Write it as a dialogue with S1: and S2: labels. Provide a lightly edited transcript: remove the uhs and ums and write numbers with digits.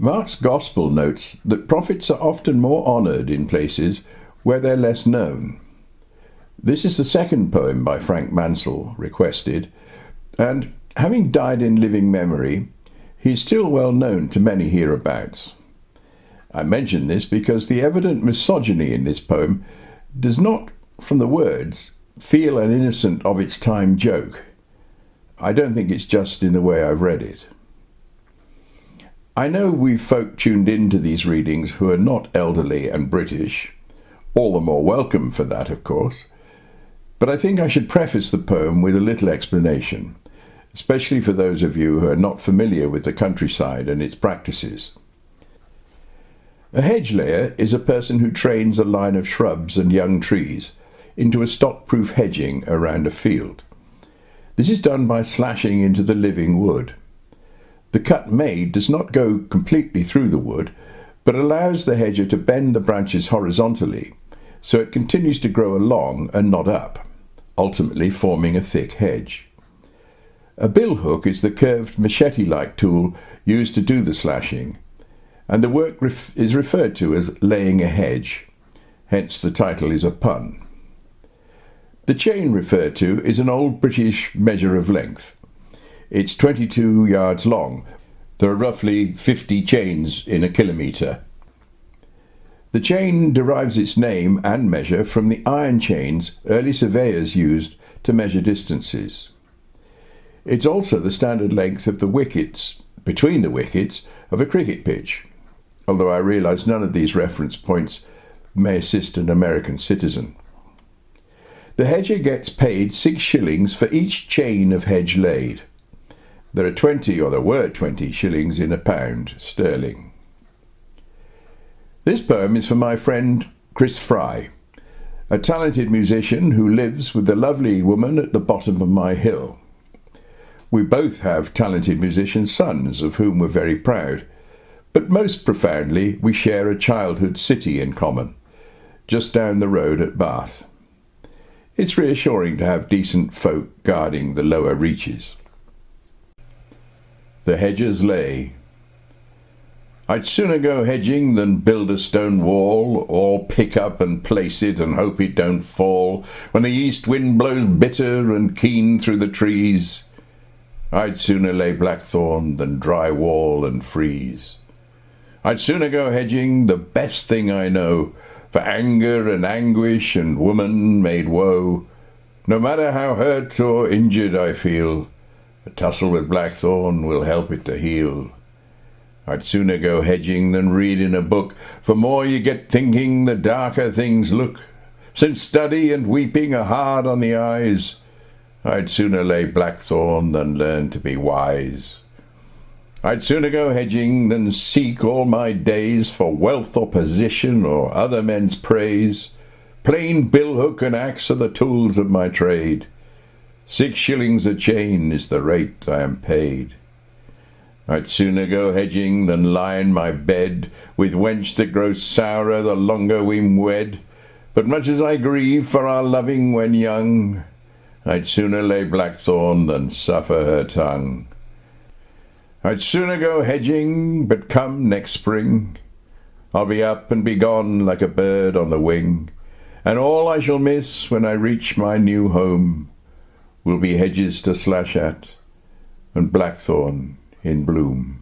S1: Mark's Gospel notes that prophets are often more honoured in places where they're less known. This is the second poem by Frank Mansell requested, and having died in living memory, he's still well known to many hereabouts. I mention this because the evident misogyny in this poem does not, from the words, feel an innocent of its time joke. I don't think it's just in the way I've read it. I know we've folk tuned into these readings who are not elderly and British, all the more welcome for that, of course, but I think I should preface the poem with a little explanation, especially for those of you who are not familiar with the countryside and its practices. A hedge layer is a person who trains a line of shrubs and young trees into a stock-proof hedging around a field. This is done by slashing into the living wood. The cut made does not go completely through the wood, but allows the hedger to bend the branches horizontally, so it continues to grow along and not up, ultimately forming a thick hedge. A billhook is the curved machete-like tool used to do the slashing, and the work is referred to as laying a hedge, hence the title is a pun. The chain referred to is an old British measure of length. It's 22 yards long. There are roughly 50 chains in a kilometre. The chain derives its name and measure from the iron chains early surveyors used to measure distances. It's also the standard length of the wickets, between the wickets, of a cricket pitch, although I realise none of these reference points may assist an American citizen. The hedger gets paid 6 shillings for each chain of hedge laid. There were 20 shillings in a pound sterling. This poem is for my friend Chris Fry, a talented musician who lives with the lovely woman at the bottom of my hill. We both have talented musician sons, of whom we're very proud, but most profoundly we share a childhood city in common, just down the road at Bath. It's reassuring to have decent folk guarding the lower reaches. The hedger's lay. I'd sooner go hedging than build a stone wall, or pick up and place it and hope it don't fall when the east wind blows bitter and keen through the trees. I'd sooner lay blackthorn than dry wall and freeze. I'd sooner go hedging, the best thing I know, for anger and anguish and woman made woe. No matter how hurt or injured I feel, a tussle with blackthorn will help it to heal. I'd sooner go hedging than read in a book, for more you get thinking, the darker things look. Since study and weeping are hard on the eyes, I'd sooner lay blackthorn than learn to be wise. I'd sooner go hedging than seek all my days for wealth or position or other men's praise. Plain billhook and axe are the tools of my trade. 6 shillings a chain is the rate I am paid. I'd sooner go hedging than lie in my bed with wench that grows sourer the longer we'm wed. But much as I grieve for our loving when young, I'd sooner lay blackthorn than suffer her tongue. I'd sooner go hedging, but come next spring, I'll be up and be gone like a bird on the wing, and all I shall miss when I reach my new home will be hedges to slash at and blackthorn in bloom.